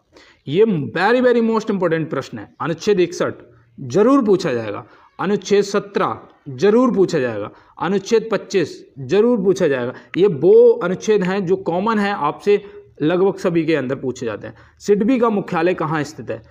ये वेरी वेरी मोस्ट इंपॉर्टेंट प्रश्न है। अनुच्छेद 61 जरूर पूछा जाएगा, अनुच्छेद 17 जरूर पूछा जाएगा, अनुच्छेद 25 जरूर पूछा जाएगा। ये वो अनुच्छेद हैं जो कॉमन है, आपसे लगभग सभी के अंदर पूछे जाते हैं। सिडबी का मुख्यालय कहाँ स्थित है,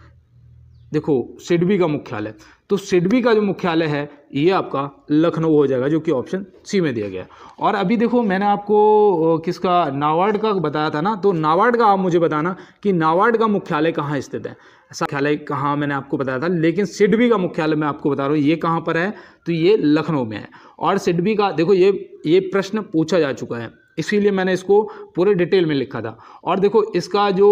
देखो सिडबी का मुख्यालय, तो सिडबी का जो मुख्यालय है ये आपका लखनऊ हो जाएगा, जो कि ऑप्शन सी में दिया गया। और अभी देखो मैंने आपको किसका, नाबार्ड का बताया था ना, तो नाबार्ड का आप मुझे बताना कि नाबार्ड का मुख्यालय कहाँ स्थित है। ऐसा मुख्यालय कहाँ मैंने आपको बताया था, लेकिन सिडबी का मुख्यालय मैं आपको बता रहा हूँ ये कहाँ पर है, तो ये लखनऊ में है। और सिडबी का देखो ये प्रश्न पूछा जा चुका है, इसीलिए मैंने इसको पूरे डिटेल में लिखा था। और देखो इसका जो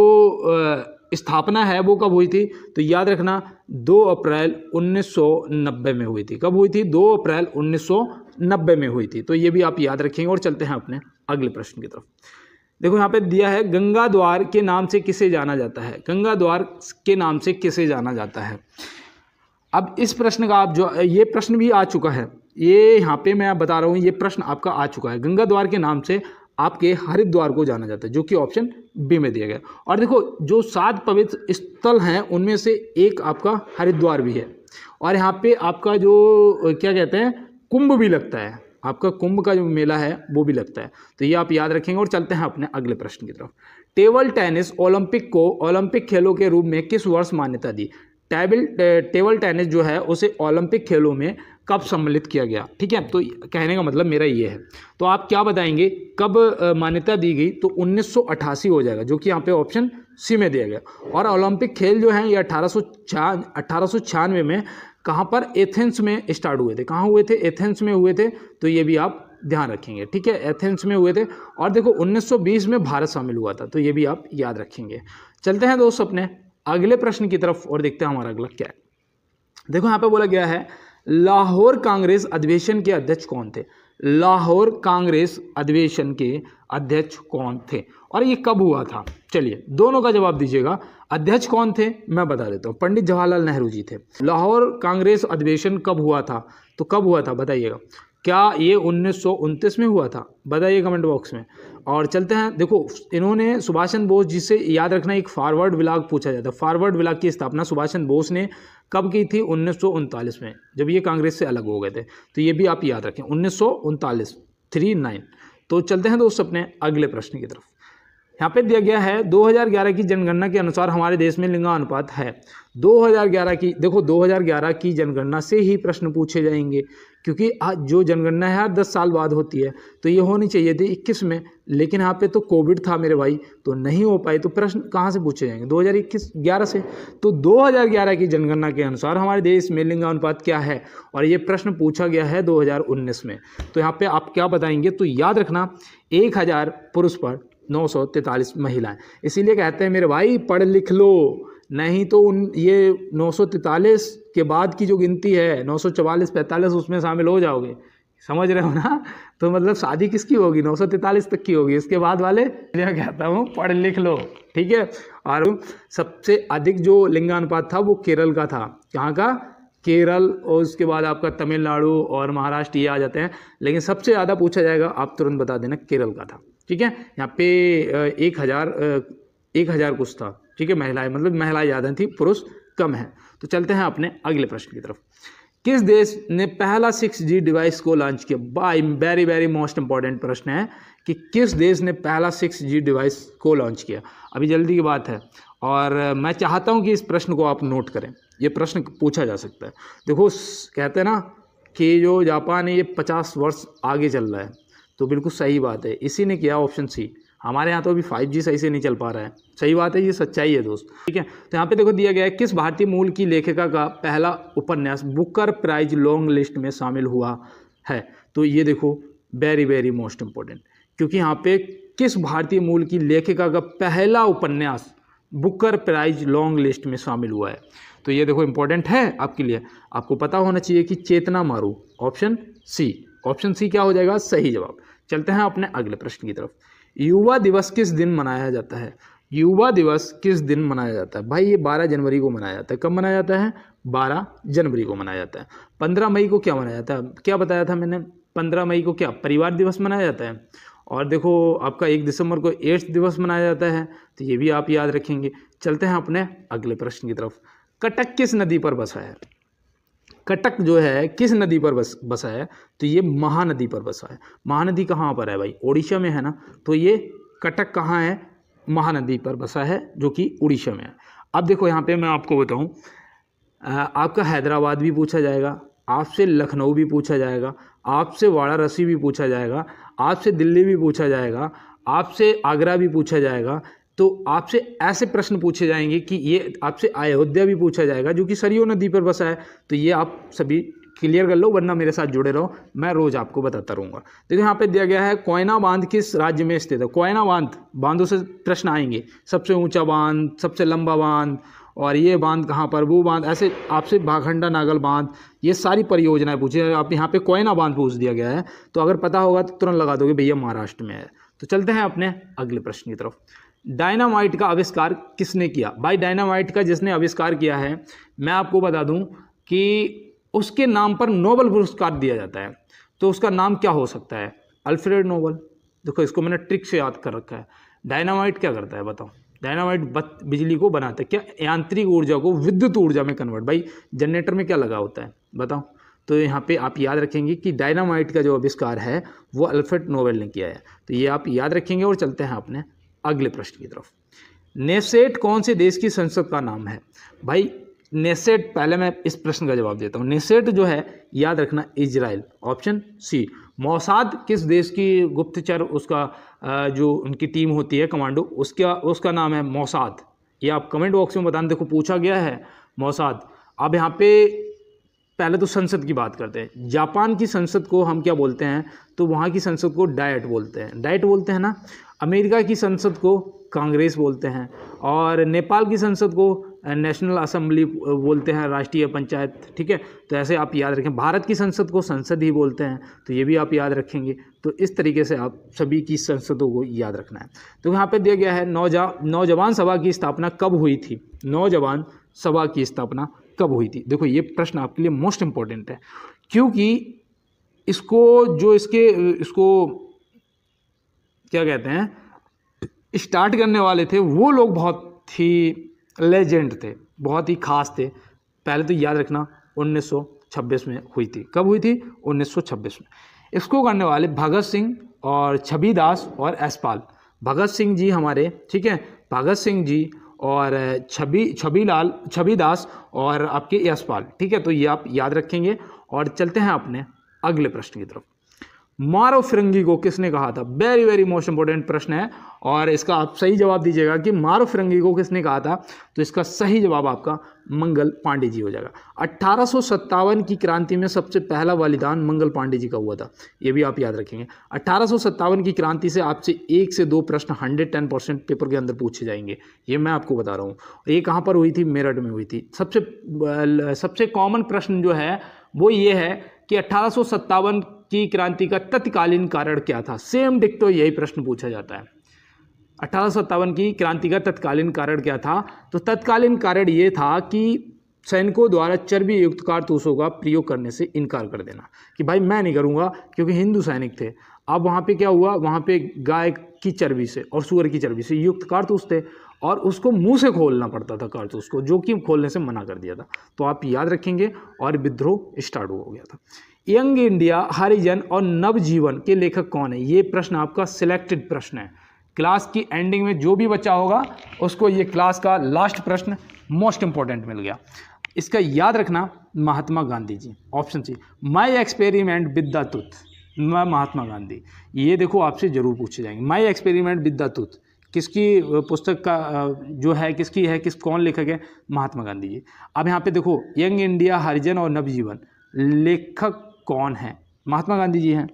स्थापना है वो कब हुई थी, तो याद रखना 2 अप्रैल 1990 में हुई थी। कब हुई थी, 2 अप्रैल 1990 में हुई थी, तो ये भी आप याद रखेंगे। और चलते हैं अपने अगले प्रश्न की तरफ। देखो यहाँ पे दिया है गंगा द्वार के नाम से किसे जाना जाता है, गंगा द्वार के नाम से किसे जाना जाता है। अब इस प्रश्न का आप जो ये प्रश्न भी आ चुका है, ये यहाँ पे मैं बता रहा हूँ, ये प्रश्न आपका आ चुका है। गंगा द्वार के नाम से आपके हरिद्वार को जाना जाता है, जो कि ऑप्शन बी में दिया गया। और देखो जो 7 पवित्र स्थल हैं उनमें से एक आपका हरिद्वार भी है। और यहाँ पे आपका जो क्या कहते हैं कुंभ भी लगता है, आपका कुंभ का जो मेला है वो भी लगता है, तो ये आप याद रखेंगे। और चलते हैं अपने अगले प्रश्न की तरफ। टेबल टेनिस ओलंपिक को ओलंपिक खेलों के रूप में किस वर्ष मान्यता दी। टेबल टेनिस जो है उसे ओलंपिक खेलों में कब सम्मिलित किया गया, ठीक है, तो कहने का मतलब मेरा ये है। तो आप क्या बताएंगे कब मान्यता दी गई, तो 1988 हो जाएगा, जो कि यहाँ पे ऑप्शन सी में दिया गया। और ओलंपिक खेल जो हैं ये 1896 में कहाँ पर, एथेंस में स्टार्ट हुए थे। कहाँ हुए थे, एथेंस में हुए थे, तो ये भी आप ध्यान रखेंगे, ठीक है, एथेंस में हुए थे। और देखो 1920 में भारत शामिल हुआ था, तो ये भी आप याद रखेंगे। चलते हैं दोस्त अपने अगले प्रश्न की तरफ और देखते हैं हमारा अगला क्या है। देखो यहाँ पे बोला गया है लाहौर कांग्रेस अधिवेशन के अध्यक्ष कौन थे। लाहौर कांग्रेस अधिवेशन के अध्यक्ष कौन थे और ये कब हुआ था, चलिए दोनों का जवाब दीजिएगा। अध्यक्ष कौन थे मैं बता देता हूँ, पंडित जवाहरलाल नेहरू जी थे। लाहौर कांग्रेस अधिवेशन कब हुआ था, तो कब हुआ था बताइएगा। क्या ये 1929 में हुआ था, बताइए कमेंट बॉक्स में। और चलते हैं, देखो इन्होंने सुभाष चंद्र बोस जी से याद रखना, एक फॉरवर्ड ब्लॉक पूछा जाता है। फॉरवर्ड ब्लॉक की स्थापना सुभाष चंद्र बोस ने कब की थी, 1939 में, जब ये कांग्रेस से अलग हो गए थे, तो ये भी आप याद रखें 1939 39। तो चलते हैं दोस्त अपने अगले प्रश्न की तरफ। यहाँ पे दिया गया है 2011 की जनगणना के अनुसार हमारे देश में लिंगानुपात है। 2011 की, देखो 2011 की जनगणना से ही प्रश्न पूछे जाएंगे, क्योंकि आज जो जनगणना है हर 10 साल बाद होती है, तो ये होनी चाहिए थी 21 में, लेकिन यहाँ पे तो कोविड था मेरे भाई, तो नहीं हो पाई, तो प्रश्न कहाँ से पूछे जाएंगे 2021-11 से। तो 2011 की जनगणना के अनुसार हमारे देश में लिंगानुपात क्या है, और ये प्रश्न पूछा गया है 2019 में। तो यहाँ पे आप क्या बताएंगे, तो याद रखना 1000 पुरुष पर 943 महिलाएं। इसीलिए कहते हैं मेरे भाई पढ़ लिख लो, नहीं तो ये 943 के बाद की जो गिनती है 944 45 उसमें शामिल हो जाओगे, समझ रहे हो ना। तो मतलब शादी किसकी होगी, 943 तक की होगी, इसके बाद वाले मैं कहता हूँ पढ़ लिख लो, ठीक है। और सबसे अधिक जो लिंगानुपात था वो केरल का था। कहाँ का, केरल, और उसके बाद आपका तमिलनाडु और महाराष्ट्र ये आ जाते हैं, लेकिन सबसे ज़्यादा पूछा जाएगा आप तुरंत बता देना केरल का था, ठीक है। यहाँ पे 1000 कुछ था, ठीक है, महिलाएं, मतलब महिलाएं ज़्यादा थी, पुरुष कम है। तो चलते हैं अपने अगले प्रश्न की तरफ। किस देश ने पहला 6G डिवाइस को लॉन्च किया। By very very most important प्रश्न है कि किस देश ने पहला 6G डिवाइस को लॉन्च किया। अभी जल्दी की बात है, और मैं चाहता हूं कि इस प्रश्न को आप नोट करें, ये प्रश्न पूछा जा सकता है। देखो कहते हैं ना कि जो जापान है ये 50 वर्ष आगे चल रहा है, तो बिल्कुल सही बात है, इसी ने किया, ऑप्शन सी। हमारे यहाँ तो अभी 5G सही से नहीं चल पा रहा है, सही बात है, ये सच्चाई है दोस्त, ठीक है। तो यहाँ पे देखो दिया गया है किस भारतीय मूल की लेखिका का पहला उपन्यास बुकर प्राइज लॉन्ग लिस्ट में शामिल हुआ है। तो ये देखो वेरी वेरी मोस्ट इंपॉर्टेंट, क्योंकि यहाँ पे किस भारतीय मूल की लेखिका का पहला उपन्यास बुकर प्राइज लॉन्ग लिस्ट में शामिल हुआ है। तो ये देखो इंपॉर्टेंट है आपके लिए, आपको पता होना चाहिए कि चेतना मारू, ऑप्शन सी क्या हो जाएगा सही जवाब। चलते हैं अपने अगले प्रश्न की तरफ। युवा दिवस किस दिन मनाया जाता है? युवा दिवस किस दिन मनाया जाता है? भाई ये 12 जनवरी को मनाया जाता है। कब मनाया जाता है? 12 जनवरी को मनाया जाता है। 15 मई को क्या मनाया जाता है? क्या बताया था मैंने? 15 मई को क्या परिवार दिवस मनाया जाता है। और देखो आपका 1 दिसंबर को एड्स दिवस मनाया जाता है, तो ये भी आप याद रखेंगे। चलते हैं अपने अगले प्रश्न की तरफ। कटक किस नदी पर बसा है? कटक जो है किस नदी पर बसा है? तो ये महानदी पर बसा है। महानदी कहाँ पर है भाई? उड़ीसा में है ना। तो ये कटक कहाँ है? महानदी पर बसा है, जो कि उड़ीसा में है। अब देखो यहाँ पे मैं आपको बताऊँ, आपका हैदराबाद भी पूछा जाएगा, आपसे लखनऊ भी पूछा जाएगा, आपसे वाराणसी भी पूछा जाएगा, आपसे दिल्ली भी पूछा जाएगा, आपसे आगरा भी पूछा जाएगा। तो आपसे ऐसे प्रश्न पूछे जाएंगे कि ये आपसे अयोध्या भी पूछा जाएगा, जो कि सरयू नदी पर बसा है। तो ये आप सभी क्लियर कर लो, वरना मेरे साथ जुड़े रहो, मैं रोज आपको बताता रहूँगा। देखो यहाँ पे दिया गया है कोयना बांध किस राज्य में स्थित है? कोयना बांध, बांधों से प्रश्न आएंगे, सबसे ऊंचा बांध, सबसे लंबा बांध, और ये बांध कहाँ पर, वो बांध, ऐसे आपसे भाखंडा नागल बांध, ये सारी परियोजनाएं पूछी। आप यहाँ पे कोयना बांध पूछ दिया गया है, तो अगर पता होगा तो तुरंत लगा दोगे भैया महाराष्ट्र में है। तो चलते हैं अपने अगले प्रश्न की तरफ। डायनामाइट का आविष्कार किसने किया? भाई डायनामाइट का जिसने आविष्कार किया है, मैं आपको बता दूं कि उसके नाम पर नोबेल पुरस्कार दिया जाता है। तो उसका नाम क्या हो सकता है? Alfred Nobel. देखो इसको मैंने ट्रिक से याद कर रखा है। डायनामाइट क्या करता है बताओ? डायनामाइट बिजली को बनाता है, क्या यांत्रिक ऊर्जा को विद्युत ऊर्जा में कन्वर्ट। भाई जनरेटर में क्या लगा होता है बताओ? तो यहाँ पे आप याद रखेंगे कि डायनामाइट का जो आविष्कार है वो अल्फ्रेड नोबेल ने किया है। तो ये आप याद रखेंगे। और चलते हैं अपने अगले प्रश्न की तरफ। नेसेट कौन से देश की संसद का नाम है? भाई नेसेट, पहले मैं इस प्रश्न का जवाब देता हूँ। नेसेट जो है याद रखना इजराइल, ऑप्शन सी। मोसाद किस देश की गुप्तचर उसका जो उनकी टीम होती है कमांडो, उसका नाम है मोसाद। ये आप कमेंट बॉक्स में बताना। देखो पूछा गया है मोसाद। अब यहाँ पे पहले तो संसद की बात करते हैं। जापान की संसद को हम क्या बोलते हैं? तो वहाँ की संसद को डायट बोलते हैं, डायट बोलते हैं ना। अमेरिका की संसद को कांग्रेस बोलते हैं, और नेपाल की संसद को नेशनल असेंबली बोलते हैं, राष्ट्रीय पंचायत। ठीक है, तो ऐसे आप याद रखें। भारत की संसद को संसद ही बोलते हैं, तो ये भी आप याद रखेंगे। तो इस तरीके से आप सभी की संसदों को याद रखना है। तो यहाँ पे दिया गया है नौजवान सभा की स्थापना कब हुई थी? नौजवान सभा की स्थापना कब हुई थी? देखो ये प्रश्न आपके लिए मोस्ट इंपॉर्टेंट है, क्योंकि इसको क्या कहते हैं, स्टार्ट करने वाले थे वो लोग बहुत ही लेजेंड थे, बहुत ही खास थे। पहले तो याद रखना 1926 में हुई थी। कब हुई थी? 1926 में। इसको करने वाले भगत सिंह और छबीदास और यशपाल। भगत सिंह जी हमारे, ठीक है, भगत सिंह जी और छबीदास और आपके यशपाल। ठीक है, तो ये आप याद रखेंगे। और चलते हैं अपने अगले प्रश्न की तरफ। मारो फिरंगी को किसने कहा था? वेरी वेरी मोस्ट इंपोर्टेंट प्रश्न है, और इसका आप सही जवाब दीजिएगा कि मारो फिरंगी को किसने कहा था। तो इसका सही जवाब आपका मंगल पांडे जी हो जाएगा। 1857 की क्रांति में सबसे पहला बलिदान मंगल पांडे जी का हुआ था, ये भी आप याद रखेंगे। 1857 की क्रांति से आपसे 1 से 2 प्रश्न 110% पेपर के अंदर पूछे जाएंगे, ये मैं आपको बता रहा हूँ। ये कहाँ पर हुई थी? मेरठ में हुई थी। सबसे कॉमन प्रश्न जो है वो ये है कि 1857 की क्रांति का तत्कालीन कारण क्या था? सेम डिक्टो यही प्रश्न पूछा जाता है। 1857 की क्रांति का तत्कालीन कारण क्या था? तो तत्कालीन कारण ये था कि सैनिकों द्वारा चर्बी युक्त कारतूसों का प्रयोग करने से इनकार कर देना, कि भाई मैं नहीं करूँगा, क्योंकि हिंदू सैनिक थे। अब वहाँ पे क्या हुआ? वहाँ पे गाय की चर्बी से और सूअर की चर्बी से युक्त कारतूस थे, और उसको मुंह से खोलना पड़ता था कारतूस को, जो कि खोलने से मना कर दिया था। तो आप याद रखेंगे, और विद्रोह स्टार्ट हो गया था। यंग इंडिया, हरिजन और नवजीवन के लेखक कौन है? ये प्रश्न आपका सिलेक्टेड प्रश्न है। क्लास की एंडिंग में जो भी बच्चा होगा उसको ये क्लास का लास्ट प्रश्न मोस्ट इंपॉर्टेंट मिल गया। इसका याद रखना, Mahatma Gandhi ji, option C. My experiment with the टूथ, महात्मा गांधी। ये देखो आपसे जरूर पूछे जाएंगे। माई एक्सपेरिमेंट विद द टूथ किसकी पुस्तक का जो है, किसकी है, कौन लेखक है? महात्मा गांधी जी। अब यहाँ पे देखो, यंग इंडिया, हरिजन और नवजीवन, लेखक कौन है? महात्मा गांधी जी हैं।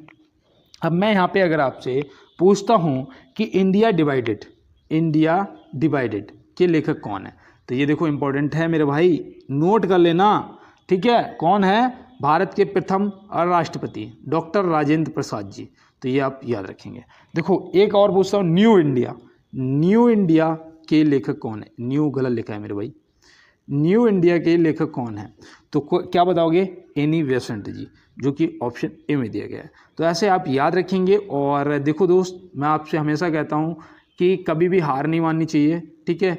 अब मैं यहाँ पे अगर आपसे पूछता हूँ कि इंडिया डिवाइडेड के लेखक कौन है? तो ये देखो इंपॉर्टेंट है मेरे भाई, नोट कर लेना, ठीक है। कौन है? भारत के प्रथम राष्ट्रपति डॉक्टर राजेंद्र प्रसाद जी। तो ये आप याद रखेंगे। देखो एक और पूछता हूँ, न्यू इंडिया के लेखक कौन है? न्यू गलत लिखा है मेरे भाई, न्यू इंडिया के लेखक कौन है? तो क्या बताओगे? एनी बेसेंट जी, जो कि ऑप्शन ए में दिया गया है। तो ऐसे आप याद रखेंगे। और देखो दोस्त, मैं आपसे हमेशा कहता हूँ कि कभी भी हार नहीं माननी चाहिए, ठीक है।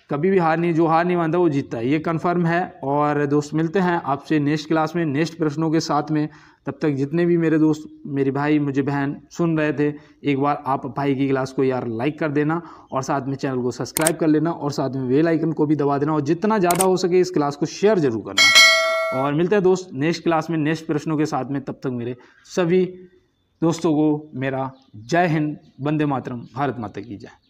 कभी भी जो हार नहीं मानता वो जीतता है, ये कंफर्म है। और दोस्त मिलते हैं आपसे नेक्स्ट क्लास में नेक्स्ट प्रश्नों के साथ में। तब तक जितने भी मेरे दोस्त, मेरे भाई, मुझे बहन सुन रहे थे, एक बार आप भाई की क्लास को यार लाइक कर देना और साथ में चैनल को सब्सक्राइब कर लेना और साथ में बेल आइकन को भी दबा देना और जितना ज़्यादा हो सके इस क्लास को शेयर जरूर करना। और मिलते हैं दोस्त नेक्स्ट क्लास में नेक्स्ट प्रश्नों के साथ में। तब तक मेरे सभी दोस्तों को मेरा जय हिंद, वंदे मातरम, भारत माता की जय।